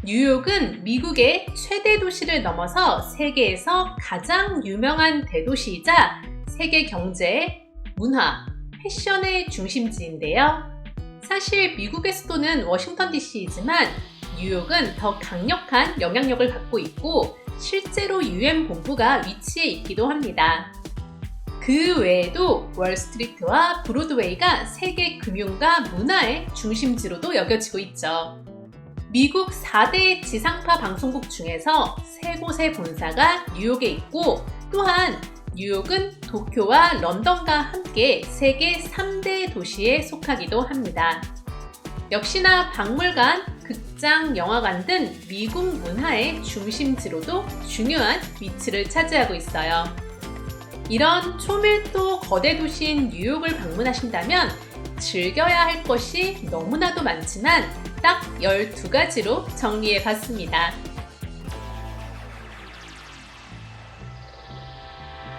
뉴욕은 미국의 최대 도시를 넘어서 세계에서 가장 유명한 대도시이자 세계 경제, 문화, 패션의 중심지인데요. 사실 미국의 수도는 워싱턴 DC이지만 뉴욕은 더 강력한 영향력을 갖고 있고 실제로 UN 본부가 위치해 있기도 합니다. 그 외에도 월스트리트와 브로드웨이가 세계 금융과 문화의 중심지로도 여겨지고 있죠. 미국 4대 지상파 방송국 중에서 3곳의 본사가 뉴욕에 있고 또한 뉴욕은 도쿄와 런던과 함께 세계 3대 도시에 속하기도 합니다. 역시나 박물관, 극장, 영화관 등 미국 문화의 중심지로도 중요한 위치를 차지하고 있어요. 이런 초밀도 거대 도시인 뉴욕을 방문하신다면 즐겨야 할 것이 너무나도 많지만 딱 12가지로 정리해 봤습니다.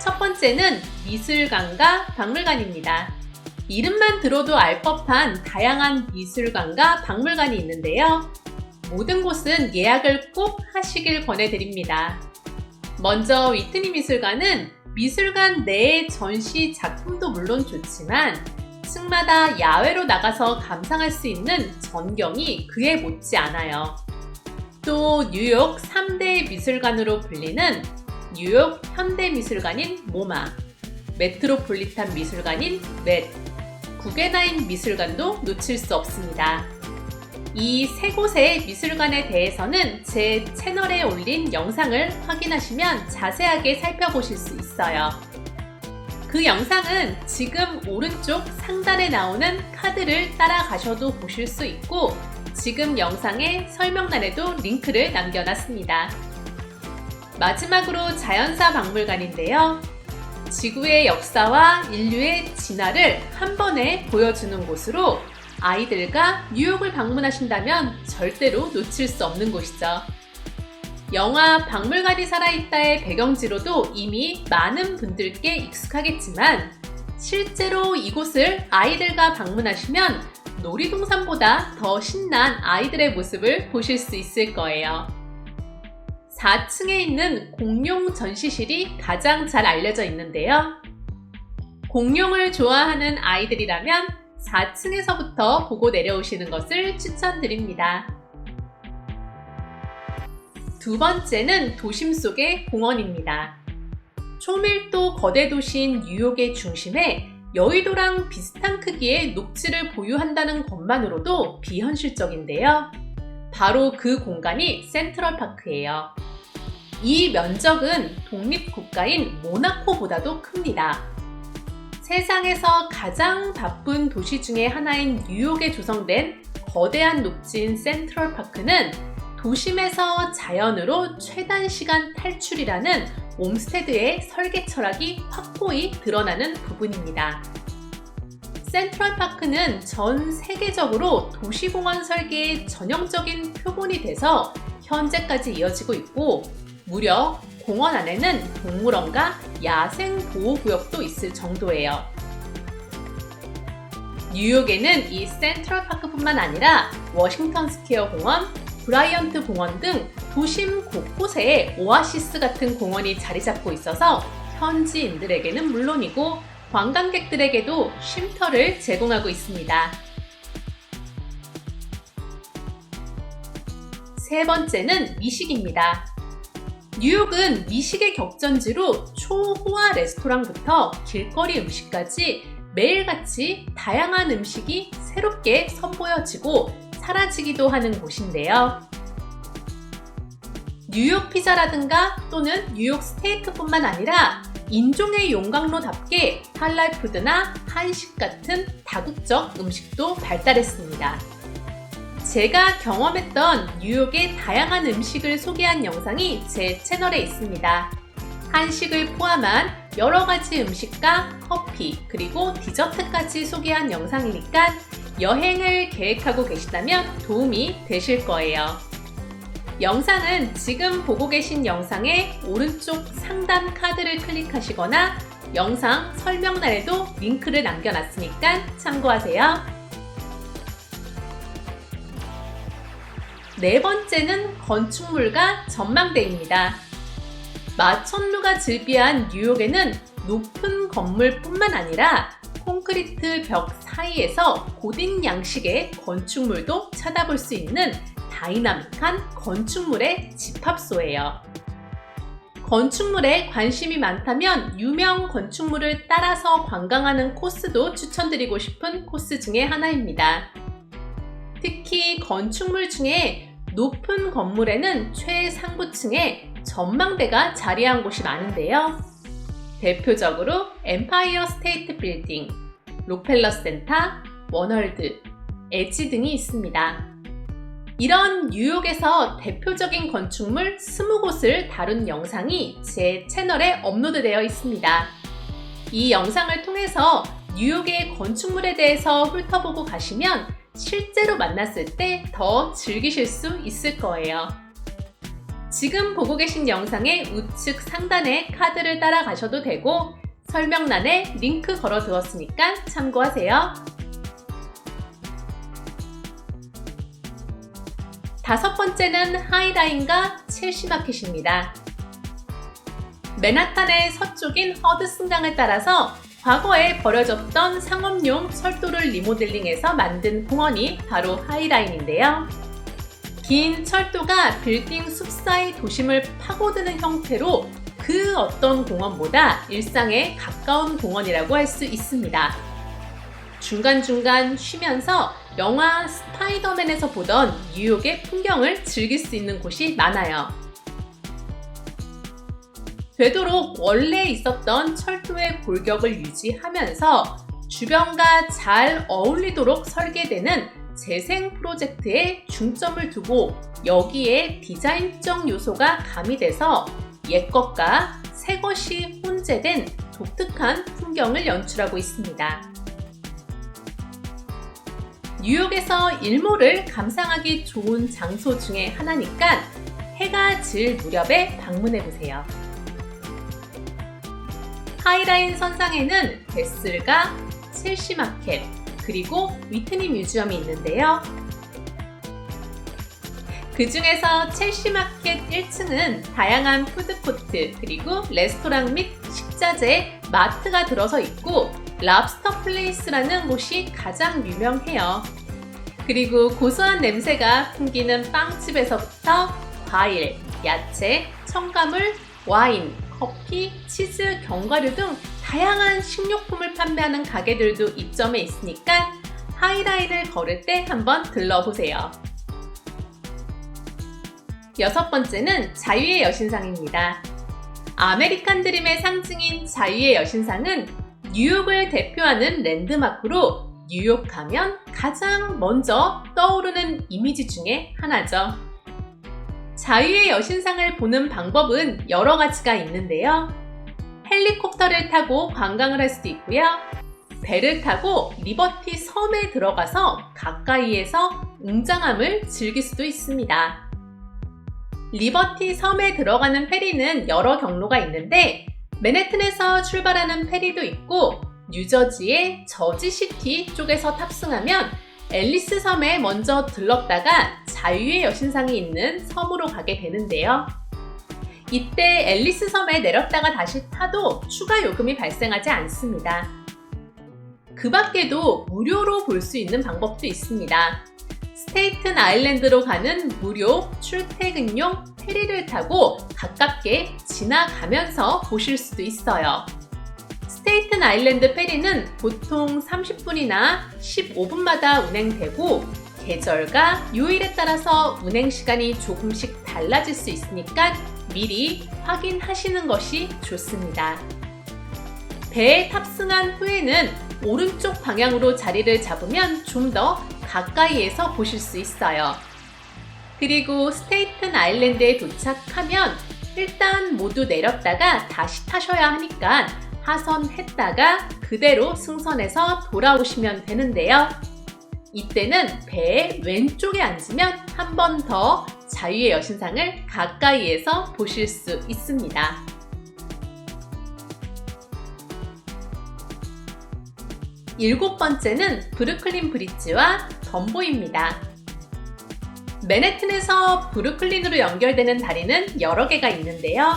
첫 번째는 미술관과 박물관입니다. 이름만 들어도 알 법한 다양한 미술관과 박물관이 있는데요. 모든 곳은 예약을 꼭 하시길 권해드립니다. 먼저 위트니 미술관은 미술관 내의 전시 작품도 물론 좋지만 층마다 야외로 나가서 감상할 수 있는 전경이 그에 못지 않아요. 또 뉴욕 3대 미술관으로 불리는 뉴욕 현대미술관인 모마, 메트로폴리탄 미술관인 맷, 구겐하임 미술관도 놓칠 수 없습니다. 이 3곳의 미술관에 대해서는 제 채널에 올린 영상을 확인하시면 자세하게 살펴보실 수 있어요. 그 영상은 지금 오른쪽 상단에 나오는 카드를 따라가셔도 보실 수 있고 지금 영상의 설명란에도 링크를 남겨놨습니다. 마지막으로 자연사 박물관인데요. 지구의 역사와 인류의 진화를 한 번에 보여주는 곳으로 아이들과 뉴욕을 방문하신다면 절대로 놓칠 수 없는 곳이죠. 영화 박물관이 살아있다의 배경지로도 이미 많은 분들께 익숙하겠지만 실제로 이곳을 아이들과 방문하시면 놀이동산보다 더 신난 아이들의 모습을 보실 수 있을 거예요. 4층에 있는 공룡 전시실이 가장 잘 알려져 있는데요. 공룡을 좋아하는 아이들이라면 4층에서부터 보고 내려오시는 것을 추천드립니다. 두 번째는 도심 속의 공원입니다. 초밀도 거대 도시인 뉴욕의 중심에 여의도랑 비슷한 크기의 녹지를 보유한다는 것만으로도 비현실적인데요. 바로 그 공간이 센트럴파크예요. 이 면적은 독립국가인 모나코보다도 큽니다. 세상에서 가장 바쁜 도시 중에 하나인 뉴욕에 조성된 거대한 녹지인 센트럴파크는 도심에서 자연으로 최단 시간 탈출이라는 옴스테드의 설계 철학이 확고히 드러나는 부분입니다. 센트럴파크는 전 세계적으로 도시공원 설계의 전형적인 표본이 돼서 현재까지 이어지고 있고 무려 공원 안에는 동물원과 야생보호구역도 있을 정도예요. 뉴욕에는 이 센트럴파크뿐만 아니라 워싱턴 스퀘어 공원, 브라이언트 공원 등 도심 곳곳에 오아시스 같은 공원이 자리 잡고 있어서 현지인들에게는 물론이고 관광객들에게도 쉼터를 제공하고 있습니다. 세 번째는 미식입니다. 뉴욕은 미식의 격전지로 초호화 레스토랑부터 길거리 음식까지 매일같이 다양한 음식이 새롭게 선보여지고 사라지기도 하는 곳인데요. 뉴욕 피자라든가 또는 뉴욕 스테이크뿐만 아니라 인종의 용광로답게 할랄푸드나 한식 같은 다국적 음식도 발달했습니다. 제가 경험했던 뉴욕의 다양한 음식을 소개한 영상이 제 채널에 있습니다. 한식을 포함한 여러 가지 음식과 커피 그리고 디저트까지 소개한 영상이니까 여행을 계획하고 계시다면 도움이 되실 거예요. 영상은 지금 보고 계신 영상의 오른쪽 상단 카드를 클릭하시거나 영상 설명란에도 링크를 남겨놨으니까 참고하세요. 네 번째는 건축물과 전망대입니다. 마천루가 즐비한 뉴욕에는 높은 건물뿐만 아니라 콘크리트 벽 사이에서 고딕 양식의 건축물도 찾아볼 수 있는 다이나믹한 건축물의 집합소예요. 건축물에 관심이 많다면 유명 건축물을 따라서 관광하는 코스도 추천드리고 싶은 코스 중에 하나입니다. 특히 건축물 중에 높은 건물에는 최상부층에 전망대가 자리한 곳이 많은데요. 대표적으로 엠파이어 스테이트 빌딩, 록펠러 센터, 워널드, 엣지 등이 있습니다. 이런 뉴욕에서 대표적인 건축물 20곳을 다룬 영상이 제 채널에 업로드되어 있습니다. 이 영상을 통해서 뉴욕의 건축물에 대해서 훑어보고 가시면 실제로 만났을 때 더 즐기실 수 있을 거예요. 지금 보고 계신 영상의 우측 상단에 카드를 따라가셔도 되고 설명란에 링크 걸어 두었으니까 참고하세요. 다섯 번째는 하이라인과 첼시마켓입니다. 맨하탄의 서쪽인 허드슨강을 따라서 과거에 버려졌던 상업용 철도를 리모델링해서 만든 공원이 바로 하이라인인데요. 긴 철도가 빌딩 숲 사이 도심을 파고드는 형태로 그 어떤 공원보다 일상에 가까운 공원이라고 할 수 있습니다. 중간중간 쉬면서 영화 스파이더맨에서 보던 뉴욕의 풍경을 즐길 수 있는 곳이 많아요. 되도록 원래 있었던 철도의 골격을 유지하면서 주변과 잘 어울리도록 설계되는 재생 프로젝트에 중점을 두고 여기에 디자인적 요소가 가미돼서 옛것과 새것이 혼재된 독특한 풍경을 연출하고 있습니다. 뉴욕에서 일몰을 감상하기 좋은 장소 중에 하나니까 해가 질 무렵에 방문해보세요. 하이라인 선상에는 베슬가, 첼시마켓, 그리고 위트니 뮤지엄이 있는데요. 그 중에서 첼시마켓 1층은 다양한 푸드코트, 그리고 레스토랑 및 식자재, 마트가 들어서 있고 랍스터 플레이스라는 곳이 가장 유명해요. 그리고 고소한 냄새가 풍기는 빵집에서부터 과일, 야채, 첨가물, 와인, 커피, 치즈, 견과류 등 다양한 식료품을 판매하는 가게들도 이점에 있으니까 하이라인을 걸을 때 한번 들러보세요. 여섯 번째는 자유의 여신상입니다. 아메리칸 드림의 상징인 자유의 여신상은 뉴욕을 대표하는 랜드마크로 뉴욕 가면 가장 먼저 떠오르는 이미지 중에 하나죠. 자유의 여신상을 보는 방법은 여러 가지가 있는데요. 헬리콥터를 타고 관광을 할 수도 있고요. 배를 타고 리버티 섬에 들어가서 가까이에서 웅장함을 즐길 수도 있습니다. 리버티 섬에 들어가는 페리는 여러 경로가 있는데 맨해튼에서 출발하는 페리도 있고 뉴저지의 저지시티 쪽에서 탑승하면 앨리스 섬에 먼저 들렀다가 자유의 여신상이 있는 섬으로 가게 되는데요. 이때 앨리스 섬에 내렸다가 다시 타도 추가 요금이 발생하지 않습니다. 그 밖에도 무료로 볼 수 있는 방법도 있습니다. 스테이튼 아일랜드로 가는 무료 출퇴근용 페리를 타고 가깝게 지나가면서 보실 수도 있어요. 스테이튼 아일랜드 페리는 보통 30분이나 15분마다 운행되고 계절과 요일에 따라서 운행 시간이 조금씩 달라질 수 있으니까 미리 확인하시는 것이 좋습니다. 배에 탑승한 후에는 오른쪽 방향으로 자리를 잡으면 좀 더 가까이에서 보실 수 있어요. 그리고 스테이튼 아일랜드에 도착하면 일단 모두 내렸다가 다시 타셔야 하니까 하선했다가 그대로 승선해서 돌아오시면 되는데요. 이때는 배의 왼쪽에 앉으면 한 번 더 자유의 여신상을 가까이에서 보실 수 있습니다. 일곱 번째는 브루클린 브릿지와 덤보입니다. 맨해튼에서 브루클린으로 연결되는 다리는 여러 개가 있는데요.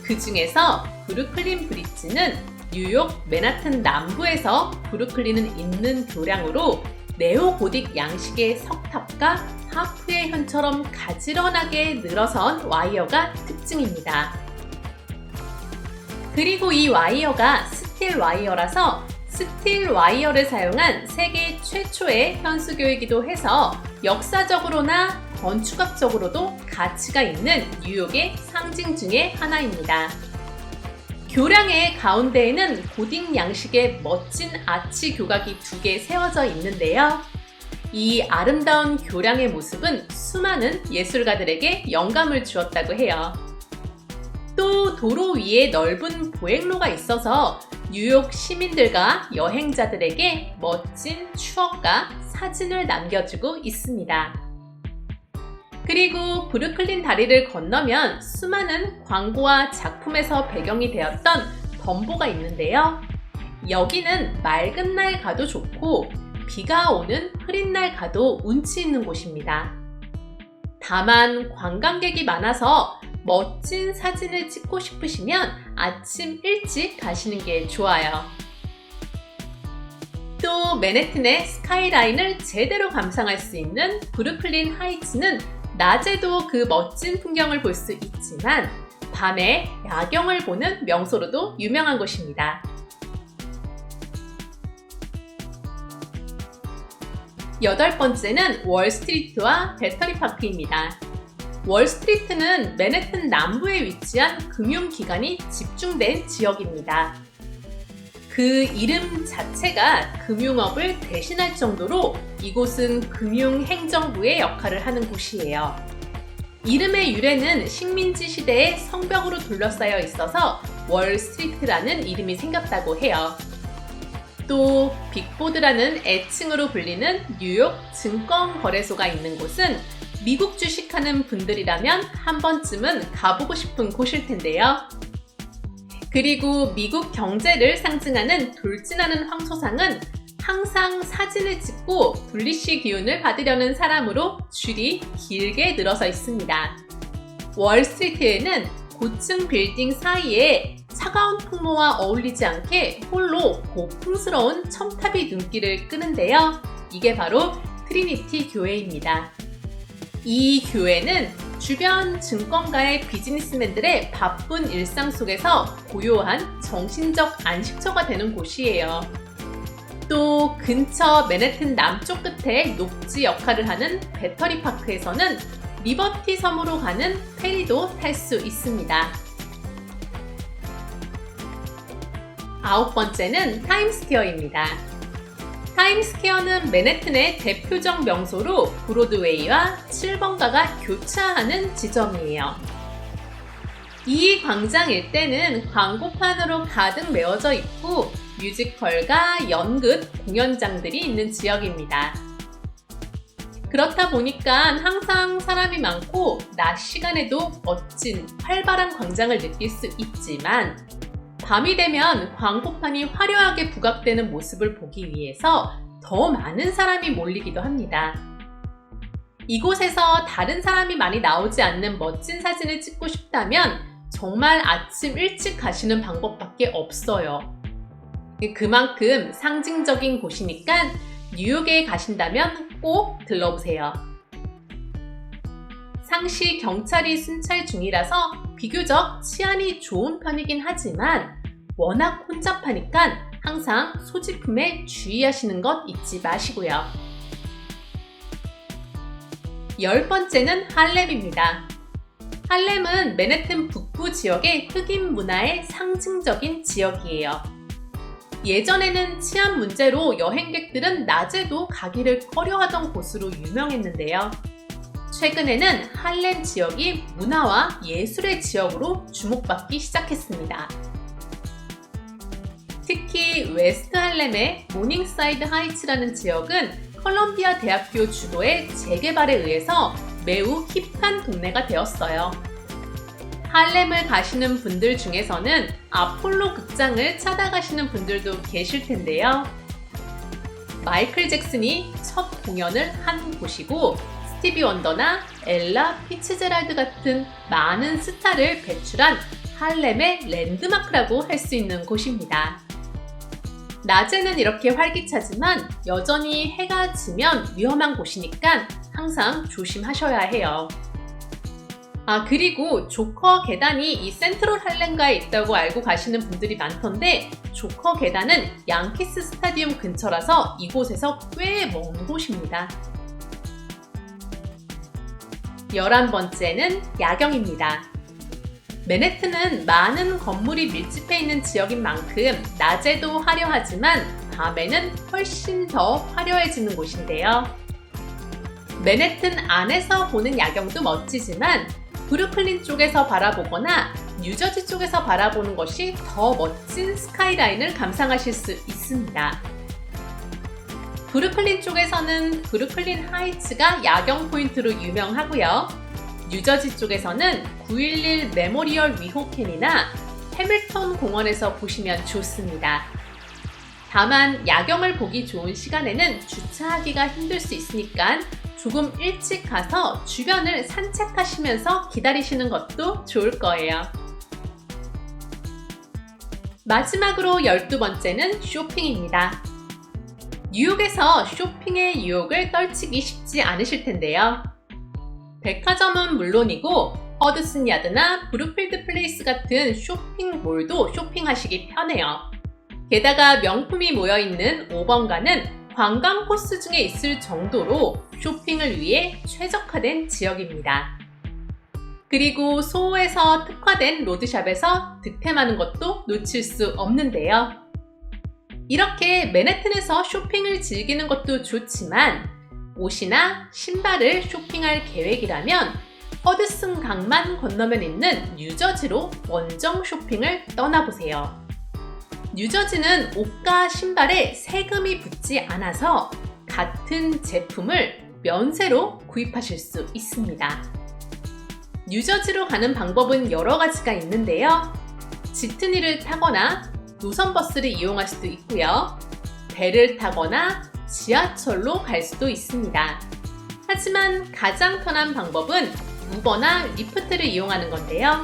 그 중에서 브루클린 브릿지는 뉴욕 맨하튼 남부에서 브루클린은 있는 교량으로 네오고딕 양식의 석탑과 하프의 현처럼 가지런하게 늘어선 와이어가 특징입니다. 그리고 이 와이어가 스틸 와이어라서 스틸 와이어를 사용한 세계 최초의 현수교이기도 해서 역사적으로나 건축학적으로도 가치가 있는 뉴욕의 상징 중에 하나입니다. 교량의 가운데에는 고딕 양식의 멋진 아치 교각이 2개 세워져 있는데요. 이 아름다운 교량의 모습은 수많은 예술가들에게 영감을 주었다고 해요. 또 도로 위에 넓은 보행로가 있어서 뉴욕 시민들과 여행자들에게 멋진 추억과 사진을 남겨주고 있습니다. 그리고 브루클린 다리를 건너면 수많은 광고와 작품에서 배경이 되었던 덤보가 있는데요. 여기는 맑은 날 가도 좋고 비가 오는 흐린 날 가도 운치 있는 곳입니다. 다만 관광객이 많아서 멋진 사진을 찍고 싶으시면 아침 일찍 가시는 게 좋아요. 또 맨해튼의 스카이라인을 제대로 감상할 수 있는 브루클린 하이츠는 낮에도 그 멋진 풍경을 볼 수 있지만 밤에 야경을 보는 명소로도 유명한 곳입니다. 8번째는 월스트리트와 배터리파크입니다. 월스트리트는 맨해튼 남부에 위치한 금융기관이 집중된 지역입니다. 그 이름 자체가 금융업을 대신할 정도로 이곳은 금융행정부의 역할을 하는 곳이에요. 이름의 유래는 식민지 시대의 성벽으로 둘러싸여 있어서 월스트리트라는 이름이 생겼다고 해요. 또 빅보드라는 애칭으로 불리는 뉴욕 증권거래소가 있는 곳은 미국 주식하는 분들이라면 한 번쯤은 가보고 싶은 곳일 텐데요. 그리고 미국 경제를 상징하는 돌진하는 황소상은 항상 사진을 찍고 불리시 기운을 받으려는 사람으로 줄이 길게 늘어서 있습니다. 월스트리트에는 고층 빌딩 사이에 차가운 풍모와 어울리지 않게 홀로 고풍스러운 첨탑이 눈길을 끄는데요. 이게 바로 트리니티 교회입니다. 이 교회는 주변 증권가의 비즈니스맨들의 바쁜 일상 속에서 고요한 정신적 안식처가 되는 곳이에요. 또 근처 맨해튼 남쪽 끝에 녹지 역할을 하는 배터리파크에서는 리버티 섬으로 가는 페리도 탈 수 있습니다. 9번째는 타임스퀘어입니다. 타임스퀘어는 맨해튼의 대표적 명소로 브로드웨이와 7번가가 교차하는 지점이에요. 이 광장 일대는 광고판으로 가득 메워져 있고 뮤지컬과 연극, 공연장들이 있는 지역입니다. 그렇다 보니까 항상 사람이 많고 낮 시간에도 멋진 활발한 광장을 느낄 수 있지만 밤이 되면 광고판이 화려하게 부각되는 모습을 보기 위해서 더 많은 사람이 몰리기도 합니다. 이곳에서 다른 사람이 많이 나오지 않는 멋진 사진을 찍고 싶다면 정말 아침 일찍 가시는 방법밖에 없어요. 그만큼 상징적인 곳이니까 뉴욕에 가신다면 꼭 들러보세요. 상시 경찰이 순찰 중이라서 비교적 치안이 좋은 편이긴 하지만 워낙 혼잡하니까 항상 소지품에 주의하시는 것 잊지 마시고요. 10번째는 할렘입니다. 할렘은 맨해튼 북부 지역의 흑인 문화의 상징적인 지역이에요. 예전에는 치안 문제로 여행객들은 낮에도 가기를 꺼려하던 곳으로 유명했는데요. 최근에는 할렘 지역이 문화와 예술의 지역으로 주목받기 시작했습니다. 특히 웨스트 할렘의 모닝사이드 하이츠라는 지역은 컬럼비아 대학교 주도의 재개발에 의해서 매우 힙한 동네가 되었어요. 할렘을 가시는 분들 중에서는 아폴로 극장을 찾아가시는 분들도 계실 텐데요. 마이클 잭슨이 첫 공연을 한 곳이고 스티비 원더나 엘라 피츠제랄드 같은 많은 스타를 배출한 할렘의 랜드마크라고 할 수 있는 곳입니다. 낮에는 이렇게 활기차지만 여전히 해가 지면 위험한 곳이니까 항상 조심하셔야 해요. 그리고 조커 계단이 이 센트럴 할렘가에 있다고 알고 가시는 분들이 많던데, 조커 계단은 양키스 스타디움 근처라서 이곳에서 꽤 먼 곳입니다. 11번째는 야경입니다. 맨해튼은 많은 건물이 밀집해 있는 지역인 만큼 낮에도 화려하지만 밤에는 훨씬 더 화려해지는 곳인데요. 맨해튼 안에서 보는 야경도 멋지지만 브루클린 쪽에서 바라보거나 뉴저지 쪽에서 바라보는 것이 더 멋진 스카이라인을 감상하실 수 있습니다. 브루클린 쪽에서는 브루클린 하이츠가 야경 포인트로 유명하고요. 뉴저지 쪽에서는 9.11 메모리얼 위호캔이나 해밀턴 공원에서 보시면 좋습니다. 다만 야경을 보기 좋은 시간에는 주차하기가 힘들 수 있으니까 조금 일찍 가서 주변을 산책하시면서 기다리시는 것도 좋을 거예요. 마지막으로 12번째는 쇼핑입니다. 뉴욕에서 쇼핑의 유혹을 떨치기 쉽지 않으실 텐데요. 백화점은 물론이고 허드슨 야드나 브룩필드 플레이스 같은 쇼핑몰도 쇼핑하시기 편해요. 게다가 명품이 모여있는 5번가는 관광 코스 중에 있을 정도로 쇼핑을 위해 최적화된 지역입니다. 그리고 소호에서 특화된 로드샵에서 득템하는 것도 놓칠 수 없는데요. 이렇게 맨해튼에서 쇼핑을 즐기는 것도 좋지만 옷이나 신발을 쇼핑할 계획이라면 허드슨 강만 건너면 있는 뉴저지로 원정 쇼핑을 떠나보세요. 뉴저지는 옷과 신발에 세금이 붙지 않아서 같은 제품을 면세로 구입하실 수 있습니다. 뉴저지로 가는 방법은 여러 가지가 있는데요. 지트니를 타거나 노선버스를 이용할 수도 있고요. 배를 타거나 지하철로 갈 수도 있습니다. 하지만 가장 편한 방법은 우버나 리프트를 이용하는 건데요.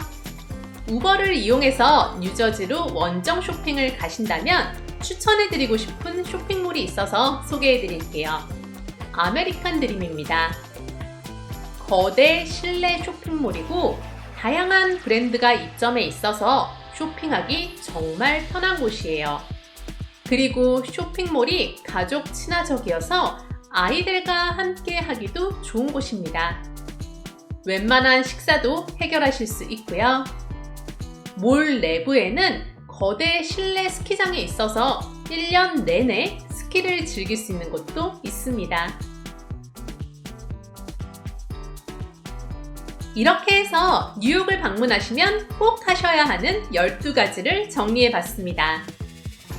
우버를 이용해서 뉴저지로 원정 쇼핑을 가신다면 추천해드리고 싶은 쇼핑몰이 있어서 소개해드릴게요. 아메리칸 드림입니다. 거대 실내 쇼핑몰이고 다양한 브랜드가 입점해 있어서 쇼핑하기 정말 편한 곳이에요. 그리고 쇼핑몰이 가족 친화적이어서 아이들과 함께 하기도 좋은 곳입니다. 웬만한 식사도 해결하실 수 있고요. 몰 내부에는 거대 실내 스키장이 있어서 1년 내내 스키를 즐길 수 있는 곳도 있습니다. 이렇게 해서 뉴욕을 방문하시면 꼭 하셔야 하는 12가지를 정리해봤습니다.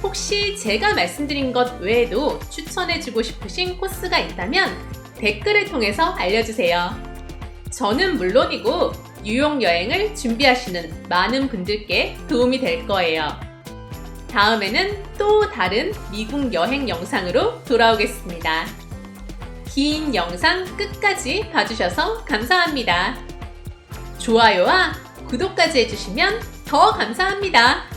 혹시 제가 말씀드린 것 외에도 추천해주고 싶으신 코스가 있다면 댓글을 통해서 알려주세요. 저는 물론이고 뉴욕 여행을 준비하시는 많은 분들께 도움이 될 거예요. 다음에는 또 다른 미국 여행 영상으로 돌아오겠습니다. 긴 영상 끝까지 봐주셔서 감사합니다. 좋아요와 구독까지 해주시면 더 감사합니다.